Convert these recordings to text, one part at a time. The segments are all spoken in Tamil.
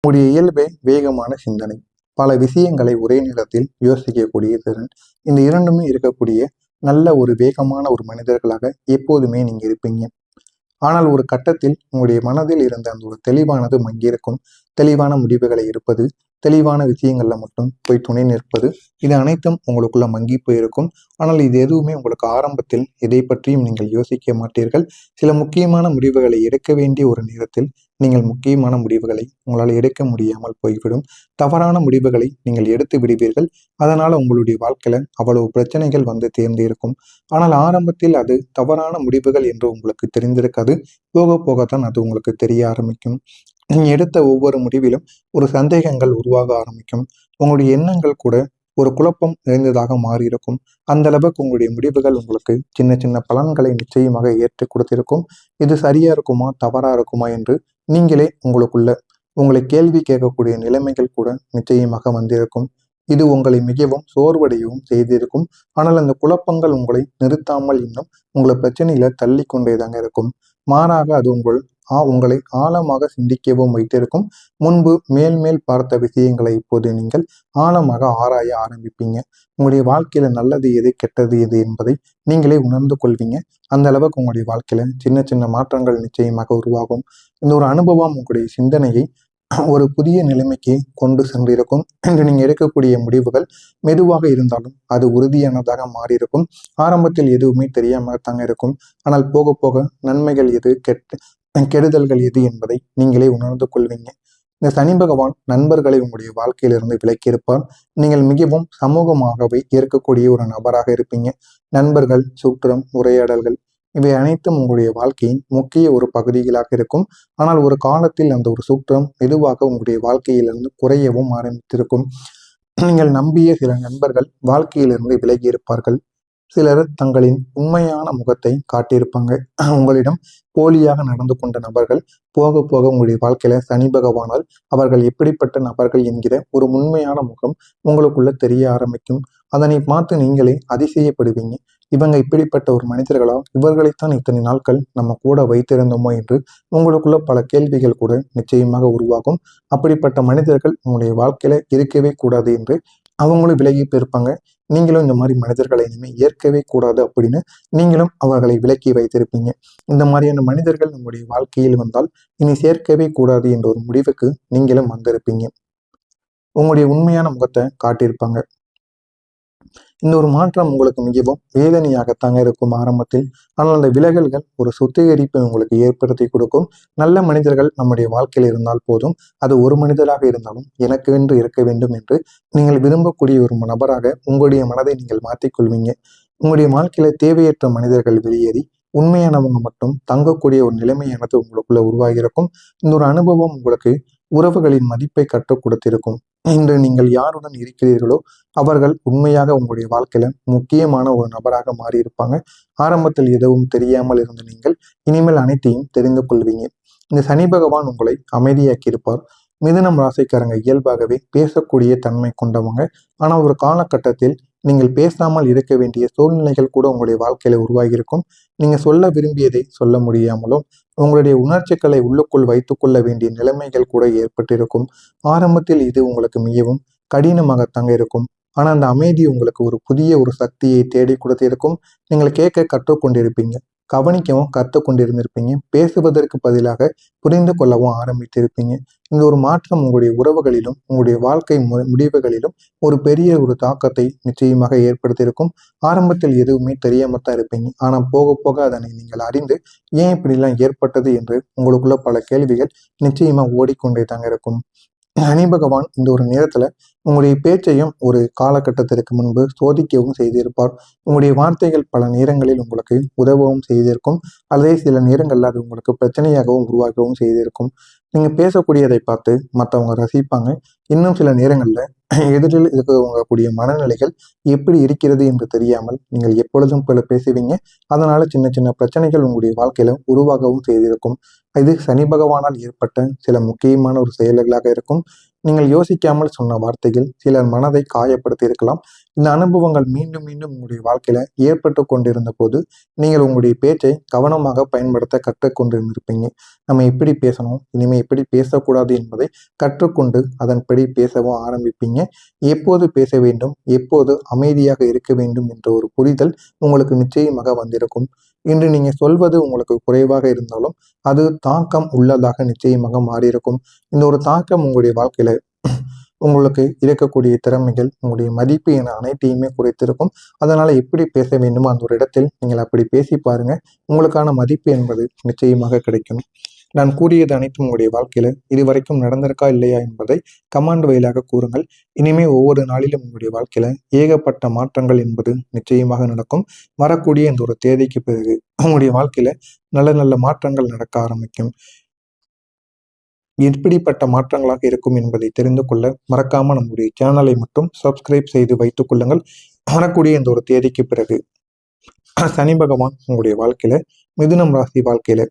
உங்களுடைய இயல்பே வேகமான சிந்தனை. பல விஷயங்களை ஒரே நேரத்தில் யோசிக்கக்கூடிய திறன். இந்த இரண்டுமே இருக்கக்கூடிய நல்ல ஒரு வேகமான ஒரு மனிதர்களாக எப்போதுமே நீங்க இருப்பீங்க. ஆனால் ஒரு கட்டத்தில் உங்களுடைய மனதில் இருந்த அந்த ஒரு தெளிவானது மங்கியிருக்கும். தெளிவான முடிவுகளை இருப்பது, தெளிவான விஷயங்கள்ல மட்டும் போய் துணை நிற்பது, இது அனைத்தும் உங்களுக்குள்ள மங்கி போயிருக்கும். ஆனால் இது எதுவுமே உங்களுக்கு ஆரம்பத்தில் எதை பற்றியும் நீங்கள் யோசிக்க மாட்டீர்கள். சில முக்கியமான முடிவுகளை எடுக்க வேண்டிய ஒரு நேரத்தில் நீங்கள் முக்கியமான முடிவுகளை உங்களால் எடுக்க முடியாமல் போய்விடும். தவறான முடிவுகளை நீங்கள் எடுத்து விடுவீர்கள். அதனால உங்களுடைய வாழ்க்கையில அவ்வளவு பிரச்சனைகள் வந்து தேர்ந்து இருக்கும். ஆனால் ஆரம்பத்தில் அது தவறான முடிவுகள் என்று உங்களுக்கு தெரிந்திருக்காது. போக போகத்தான் அது உங்களுக்கு தெரிய ஆரம்பிக்கும். நீங்க எடுத்த ஒவ்வொரு முடிவிலும் ஒரு சந்தேகங்கள் உருவாக ஆரம்பிக்கும். உங்களுடைய எண்ணங்கள் கூட ஒரு குழப்பம் நிறைந்ததாக மாறியிருக்கும். அந்த அளவுக்கு உங்களுடைய முடிவுகள் உங்களுக்கு சின்ன சின்ன பலன்களை நிச்சயமாக ஏற்றி கொடுத்திருக்கும். இது சரியா இருக்குமா தவறா இருக்குமா என்று நீங்களே உங்களை கேள்வி கேட்கக்கூடிய நிலைமைகள் கூட நிச்சயமாக வந்திருக்கும். இது உங்களை மிகவும் சோர்வடையவும் செய்திருக்கும். ஆனால் அந்த குழப்பங்கள் உங்களை நிறுத்தாமல் இன்னும் உங்களை பிரச்சனையில தள்ளி கொண்டேதாங்க இருக்கும். மாறாக அது உங்களை ஆழமாக சிந்திக்கவும் வைத்திருக்கும். முன்பு மேல் மேல் பார்த்த விஷயங்களை இப்போது நீங்கள் ஆழமாக ஆராய ஆரம்பிப்பீங்க. உங்களுடைய வாழ்க்கையில நல்லது எது கெட்டது எது என்பதை நீங்களே உணர்ந்து கொள்வீங்க. அந்த அளவுக்கு உங்களுடைய வாழ்க்கையில சின்ன சின்ன மாற்றங்கள் நிச்சயமாக உருவாகும். இந்த ஒரு அனுபவம் உங்களுடைய சிந்தனையை ஒரு புதிய நிலைமைக்கு கொண்டு சென்றிருக்கும். இன்று நீங்க எடுக்கக்கூடிய முடிவுகள் மெதுவாக இருந்தாலும் அது உறுதியானதாக மாறியிருக்கும். ஆரம்பத்தில் எதுவுமே தெரியாம தாங்க இருக்கும். ஆனால் போக போக நன்மைகள் எது கெடுதல்கள் எது என்பதை நீங்களே உணர்ந்து கொள்வீங்க. இந்த சனி பகவான் நண்பர்களை உங்களுடைய வாழ்க்கையிலிருந்து விலக்கியிருப்பார். நீங்கள் மிகவும் சமூகமாகவே இருக்கக்கூடிய ஒரு நபராக இருப்பீங்க. நண்பர்கள், சுற்றம், உரையாடல்கள் இவை அனைத்தும் உங்களுடைய வாழ்க்கையின் முக்கிய ஒரு பகுதிகளாக இருக்கும். ஆனால் ஒரு காலத்தில் அந்த ஒரு சுற்றம் மெதுவாக உங்களுடைய வாழ்க்கையிலிருந்து குறையவும் ஆரம்பித்திருக்கும். நீங்கள் நம்பிய சில நண்பர்கள் வாழ்க்கையிலிருந்து விலகி இருப்பார்கள். சிலர் தங்களின் உண்மையான முகத்தை காட்டியிருப்பாங்க. உங்களிடம் போலியாக நடந்து கொண்ட நபர்கள் போக போக உங்களுடைய வாழ்க்கையில சனி பகவானால் அவர்கள் எப்படிப்பட்ட நபர்கள் என்கிற ஒரு உண்மையான முகம் உங்களுக்குள்ள தெரிய ஆரம்பிக்கும். அதனை பார்த்து நீங்களே அதிசயப்படுவீங்க. இவங்க இப்படிப்பட்ட ஒரு மனிதர்களா, இவர்களைத்தான் இத்தனை நாட்கள் நம்ம கூட வைத்திருந்தோமோ என்று உங்களுக்குள்ள பல கேள்விகள் கூட நிச்சயமாக உருவாகும். அப்படிப்பட்ட மனிதர்கள் உங்களுடைய வாழ்க்கையில இருக்கவே கூடாது என்று அவங்களும் விலகி போயிருப்பாங்க. நீங்களும் இந்த மாதிரி மனிதர்களை இனிமேல் ஏற்கவே கூடாது அப்படின்னு நீங்களும் அவர்களை விலக்கி வைத்திருப்பீங்க. இந்த மாதிரியான மனிதர்கள் நம்முடைய வாழ்க்கையில் வந்தால் இனி சேர்க்கவே கூடாது என்ற ஒரு முடிவுக்கு நீங்களும் வந்திருப்பீங்க. உங்களுடைய உண்மையான முகத்தை காட்டியிருப்பாங்க. இந்த ஒரு மாற்றம் உங்களுக்கு மிகவும் வேதனையாகத்தாங்க இருக்கும் ஆரம்பத்தில். ஆனால் அந்த விலகல்கள் ஒரு சுத்திகரிப்பை உங்களுக்கு ஏற்படுத்தி கொடுக்கும். நல்ல மனிதர்கள் நம்முடைய வாழ்க்கையில் இருந்தால் போதும். அது ஒரு மனிதராக இருந்தாலும் எனக்கு என்று இருக்க வேண்டும் என்று நீங்கள் விரும்பக்கூடிய ஒரு நபராக உங்களுடைய மனதை நீங்கள் மாற்றிக்கொள்வீங்க. உங்களுடைய வாழ்க்கையில தேவையற்ற மனிதர்கள் வெளியேறி உண்மையானவங்க மட்டும் தங்கக்கூடிய ஒரு நிலைமையானது உங்களுக்குள்ள உருவாகியிருக்கும். இந்த ஒரு அனுபவம் உங்களுக்கு உறவுகளின் மதிப்பை கற்றுக் கொடுத்திருக்கும். இன்று நீங்கள் யாருடன் இருக்கிறீர்களோ அவர்கள் உண்மையாக உங்களுடைய வாழ்க்கையில முக்கியமான ஒரு நபராக மாறியிருப்பாங்க. ஆரம்பத்தில் எதுவும் தெரியாமல் இருந்த நீங்கள் இனிமேல் அனைத்தையும் தெரிந்து கொள்வீங்க. இந்த சனி பகவான் உங்களை அமைதியாக்கி இருப்பார். மிதுனம் ராசிக்காரங்க இயல்பாகவே பேசக்கூடிய தன்மை கொண்டவங்க. ஆனால் ஒரு காலகட்டத்தில் நீங்கள் பேசாமல் இருக்க வேண்டிய சூழ்நிலைகள் கூட உங்களுடைய வாழ்க்கையில உருவாகியிருக்கும். நீங்க சொல்ல விரும்பியதை சொல்ல முடியாமலும் உங்களுடைய உணர்ச்சிகளை உள்ளுக்குள் வைத்துக்கொள்ள வேண்டிய நிலைமைகள் கூட ஏற்பட்டிருக்கும். ஆரம்பத்தில் இது உங்களுக்கு மிகவும் கடினமாகத்தாங்க இருக்கும். ஆனா அந்த அமைதி உங்களுக்கு ஒரு புதிய ஒரு சக்தியை தேடி கொடுத்திருக்கும். நீங்கள் கேட்க கற்றுக்கொண்டிருப்பீங்க. கவனிக்கவும் கற்றுக்கொண்டிருந்திருப்பீங்க. பேசுவதற்கு பதிலாக புரிந்து கொள்ளவும் ஆரம்பித்திருப்பீங்க. இந்த ஒரு மாற்றம் உங்களுடைய உறவுகளிலும் உங்களுடைய வாழ்க்கை முடிவுகளிலும் ஒரு பெரிய ஒரு தாக்கத்தை நிச்சயமாக ஏற்படுத்தியிருக்கும். ஆரம்பத்தில் எதுவுமே தெரியாமத்தான் இருப்பீங்க. ஆனா போக போக அதனை நீங்கள் அறிந்து ஏன் இப்படிலாம் ஏற்பட்டது என்று உங்களுக்குள்ள பல கேள்விகள் நிச்சயமா ஓடிக்கொண்டே தாங்க இருக்கும். சனி பகவான் இந்த ஒரு நேரத்துல உங்களுடைய பேச்சையும் ஒரு காலகட்டத்திற்கு முன்பு சோதிக்கவும் செய்திருப்பார். உங்களுடைய வார்த்தைகள் பல நேரங்களில் உங்களுக்கு உதவவும் செய்திருக்கும். அதே சில நேரங்கள்ல அது உங்களுக்கு பிரச்சனையாகவும் உருவாக்கவும் செய்திருக்கும். நீங்க பேசக்கூடியதை பார்த்து மற்றவங்க ரசிப்பாங்க. இன்னும் சில நேரங்கள்ல எதிரில் இருக்கக்கூடிய மனநிலைகள் எப்படி இருக்கிறது என்று தெரியாமல் நீங்கள் எப்பொழுதும் போல பேசுவீங்க. அதனால சின்ன சின்ன பிரச்சனைகள் உங்களுடைய வாழ்க்கையில உருவாகவும் செய்திருக்கும். இது சனி பகவானால் ஏற்பட்ட சில முக்கியமான ஒரு செயல்களாக இருக்கும். நீங்கள் யோசிக்காமல் சொன்ன வார்த்தைகள் சிலர் மனதை காயப்படுத்தி இருக்கலாம். இந்த அனுபவங்கள் மீண்டும் மீண்டும் உங்களுடைய வாழ்க்கையில ஏற்பட்டு கொண்டிருந்த போது நீங்கள் உங்களுடைய பேச்சை கவனமாக பயன்படுத்த கற்றுக்கொண்டிருந்திருப்பீங்க. நம்ம எப்படி பேசணும், இனிமே எப்படி பேசக்கூடாது என்பதை கற்றுக்கொண்டு அதன்படி பேசவும் ஆரம்பிப்பீங்க. எப்போது பேச வேண்டும், எப்போது அமைதியாக இருக்க வேண்டும் என்ற ஒரு புரிதல் உங்களுக்கு நிச்சயமாக வந்திருக்கும். இன்று நீங்க சொல்வது உங்களுக்கு குறைவாக இருந்தாலும் அது தாக்கம் உள்ளதாக நிச்சயமாக மாறியிருக்கும். இந்த ஒரு தாக்கம் உங்களுடைய வாழ்க்கையில உங்களுக்கு இருக்கக்கூடிய திறமைகள், உங்களுடைய மதிப்பு என அனைத்தையுமே குறைத்திருக்கும். அதனால எப்படி பேச வேண்டுமோ அந்த ஒரு இடத்தில் நீங்கள் அப்படி பேசி பாருங்க. உங்களுக்கான மதிப்பு என்பது நிச்சயமாக கிடைக்கும். நான் கூறியது அனைத்தும் உங்களுடைய வாழ்க்கையில இதுவரைக்கும் நடந்திருக்கா இல்லையா என்பதை கமெண்ட் வாயிலாக கூறுங்கள். இனிமே ஒவ்வொரு நாளிலும் உங்களுடைய வாழ்க்கையில ஏகப்பட்ட மாற்றங்கள் என்பது நிச்சயமாக நடக்கும். வரக்கூடிய இந்த ஒரு தேதிக்கு பிறகு உங்களுடைய வாழ்க்கையில நல்ல நல்ல மாற்றங்கள் நடக்க ஆரம்பிக்கும். எப்படிப்பட்ட மாற்றங்களாக இருக்கும் என்பதை தெரிந்து கொள்ள மறக்காம நம்முடைய சேனலை மட்டும் சப்ஸ்கிரைப் செய்து வைத்துக் கொள்ளுங்கள். வரக்கூடிய இந்த ஒரு தேதிக்கு பிறகு சனி பகவான் உங்களுடைய வாழ்க்கையில மிதுனம் ராசி வாழ்க்கையில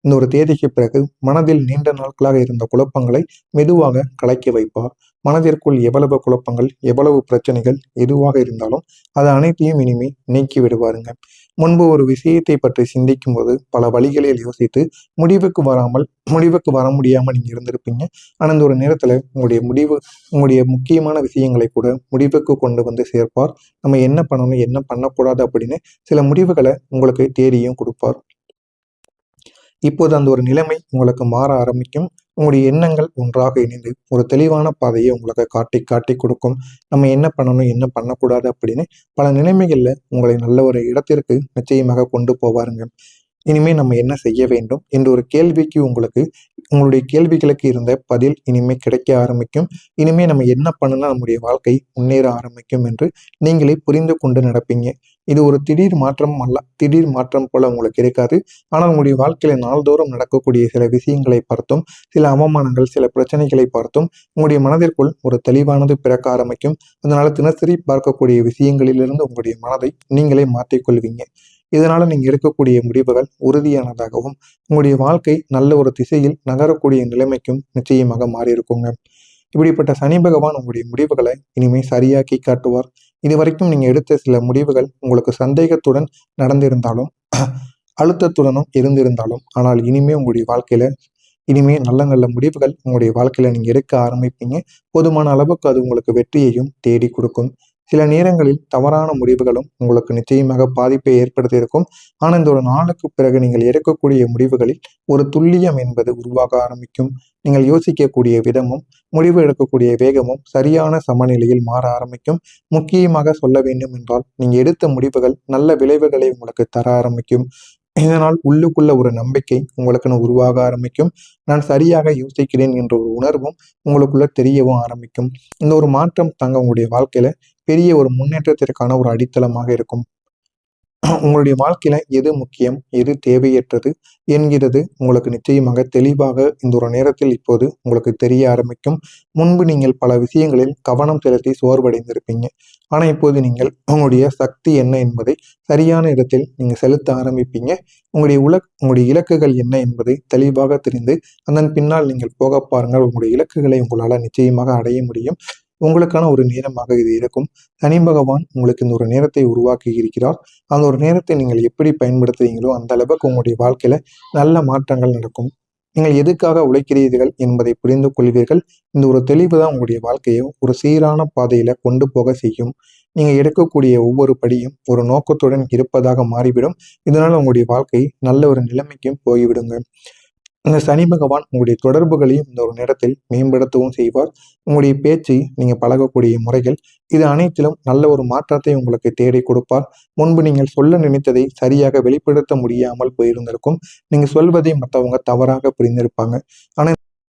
இந்த ஒரு தேதிக்கு பிறகு மனதில் நீண்ட நாட்களாக இருந்த குழப்பங்களை மெதுவாக கலைக்க வைப்பார். மனதிற்குள் எவ்வளவு குழப்பங்கள், எவ்வளவு பிரச்சனைகள் எதுவாக இருந்தாலும் அது அனைத்தையும் இனிமே நீக்கி விடுவாருங்க. முன்பு ஒரு விஷயத்தை பற்றி சிந்திக்கும் போது பல வழிகளில் யோசித்து முடிவுக்கு வர முடியாமல் நீங்க இருந்திருப்பீங்க. ஆனா இந்த ஒரு நேரத்துல உங்களுடைய முக்கியமான விஷயங்களை கூட முடிவுக்கு கொண்டு வந்து சேர்ப்பார். நம்ம என்ன பண்ணணும், என்ன பண்ணக்கூடாது அப்படின்னு சில முடிவுகளை உங்களுக்கு தேடியும் கொடுப்பார். இப்போது அந்த ஒரு நிலைமை உங்களுக்கு மாற ஆரம்பிக்கும். உங்களுடைய எண்ணங்கள் ஒன்றாக இணைந்து ஒரு தெளிவான பாதையை உங்களுக்கு காட்டி காட்டி கொடுக்கும். நம்ம என்ன பண்ணணும், என்ன பண்ணக்கூடாது அப்படின்னு பல நிலைமைகள்ல உங்களை நல்ல ஒரு இடத்திற்கு நிச்சயமாக கொண்டு போவாருங்க. இனிமே நம்ம என்ன செய்ய வேண்டும் என்ற ஒரு கேள்விக்கு உங்களுடைய கேள்விகளுக்கு இருந்த பதில் இனிமே கிடைக்க ஆரம்பிக்கும். இனிமே நம்ம என்ன பண்ணுனா நம்முடைய வாழ்க்கை முன்னேற ஆரம்பிக்கும் என்று நீங்களே புரிந்து கொண்டு நடப்பீங்க. இது ஒரு திடீர் மாற்றம் அல்ல, திடீர் மாற்றம் போல உங்களுக்கு இருக்காது. ஆனால் உங்களுடைய வாழ்க்கையில நாள்தோறும் நடக்கக்கூடிய சில விஷயங்களை பார்த்தும், சில அவமானங்கள், சில பிரச்சனைகளை பார்த்தும் உங்களுடைய மனதிற்குள் ஒரு தெளிவானது பிறக்க ஆரம்பிக்கும். அதனால தினசரி பார்க்கக்கூடிய விஷயங்களிலிருந்து உங்களுடைய மனதை நீங்களே மாற்றிக்கொள்வீங்க. இதனால நீங்க எடுக்கக்கூடிய முடிவுகள் உறுதியானதாகவும் உங்களுடைய வாழ்க்கை நல்ல ஒரு திசையில் நகரக்கூடிய நிலைமைக்கும் நிச்சயமாக மாறி இருக்குங்க. இப்படிப்பட்ட சனி பகவான் உங்களுடைய முடிவுகளை இனிமே சரியாக்கி காட்டுவார். இதுவரைக்கும் நீங்க எடுத்த சில முடிவுகள் உங்களுக்கு சந்தேகத்துடன் நடந்திருந்தாலும் அழுத்தத்துடனும் இருந்திருந்தாலும் ஆனால் இனிமே நல்ல நல்ல முடிவுகள் உங்களுடைய வாழ்க்கையில நீங்க எடுக்க ஆரம்பிப்பீங்க. போதுமான அளவுக்கு அது உங்களுக்கு வெற்றியையும் தேடி கொடுக்கும். சில நேரங்களில் தவறான முடிவுகளும் உங்களுக்கு நிச்சயமாக பாதிப்பை ஏற்படுத்தியிருக்கும். ஆனால் இந்த ஒரு நாளுக்கு பிறகு நீங்கள் எடுக்கக்கூடிய முடிவுகளில் ஒரு துல்லியம் என்பது உருவாக ஆரம்பிக்கும். நீங்கள் யோசிக்கக்கூடிய விதமும் முடிவு எடுக்கக்கூடிய வேகமும் சரியான சமநிலையில் மாற ஆரம்பிக்கும். முக்கியமாக சொல்ல வேண்டும் என்றால் நீங்க எடுத்த முடிவுகள் நல்ல விளைவுகளை உங்களுக்கு தர ஆரம்பிக்கும். இதனால் உள்ளுக்குள்ள ஒரு நம்பிக்கை உங்களுக்குன்னு உருவாக ஆரம்பிக்கும். நான் சரியாக யோசிக்கிறேன் என்ற ஒரு உணர்வும் உங்களுக்குள்ள தெரியவும் ஆரம்பிக்கும். இந்த ஒரு மாற்றம் தாங்க உங்களுடைய வாழ்க்கையில பெரிய ஒரு முன்னேற்றத்திற்கான ஒரு அடித்தளமாக இருக்கும். உங்களுடைய வாழ்க்கையில எது முக்கியம், எது தேவையற்றது என்கிறது உங்களுக்கு நிச்சயமாக தெளிவாக இந்த ஒரு நேரத்தில் இப்போது உங்களுக்கு தெரிய ஆரம்பிக்கும். முன்பு நீங்கள் பல விஷயங்களில் கவனம் செலுத்தி சோர்வடைந்திருப்பீங்க. ஆனா இப்போது நீங்கள் உங்களுடைய சக்தி என்ன என்பதை சரியான இடத்தில் நீங்க செலுத்த ஆரம்பிப்பீங்க. உங்களுடைய இலக்குகள் என்ன என்பதை தெளிவாக தெரிந்து அதன் பின்னால் நீங்கள் போக பாருங்கள். உங்களுடைய இலக்குகளை உங்களால நிச்சயமாக அடைய முடியும். உங்களுக்கான ஒரு நேரமாக இது இருக்கும். சனி பகவான் உங்களுக்கு இந்த ஒரு நேரத்தை உருவாக்கி இருக்கிறார். அந்த ஒரு நேரத்தை நீங்கள் எப்படி பயன்படுத்துறீங்களோ அந்த அளவுக்கு உங்களுடைய வாழ்க்கையில நல்ல மாற்றங்கள் நடக்கும். நீங்கள் எதுக்காக உழைக்கிறீர்கள் என்பதை புரிந்து கொள்வீர்கள். இந்த ஒரு தெளிவு தான் உங்களுடைய வாழ்க்கையை ஒரு சீரான பாதையில கொண்டு போக செய்யும். நீங்க எடுக்கக்கூடிய ஒவ்வொரு படியும் ஒரு நோக்கத்துடன் இருப்பதாக மாறிவிடும். இதனால உங்களுடைய வாழ்க்கை நல்ல ஒரு நிலைமைக்கும் போய்விடுங்க. இந்த சனி பகவான் உங்களுடைய தொடர்புகளையும் இந்த ஒரு நேரத்தில் மேம்படுத்தவும் செய்வார். உங்களுடைய பேச்சு, நீங்க பழகக்கூடிய முறைகள் இது அனைத்திலும் நல்ல ஒரு மாற்றத்தை உங்களுக்கு தேடி கொடுப்பார். முன்பு நீங்கள் சொல்ல நினைத்ததை சரியாக வெளிப்படுத்த முடியாமல் போயிருந்திருக்கும். நீங்க சொல்வதை மற்றவங்க தவறாக புரிந்திருப்பாங்க. ஆனா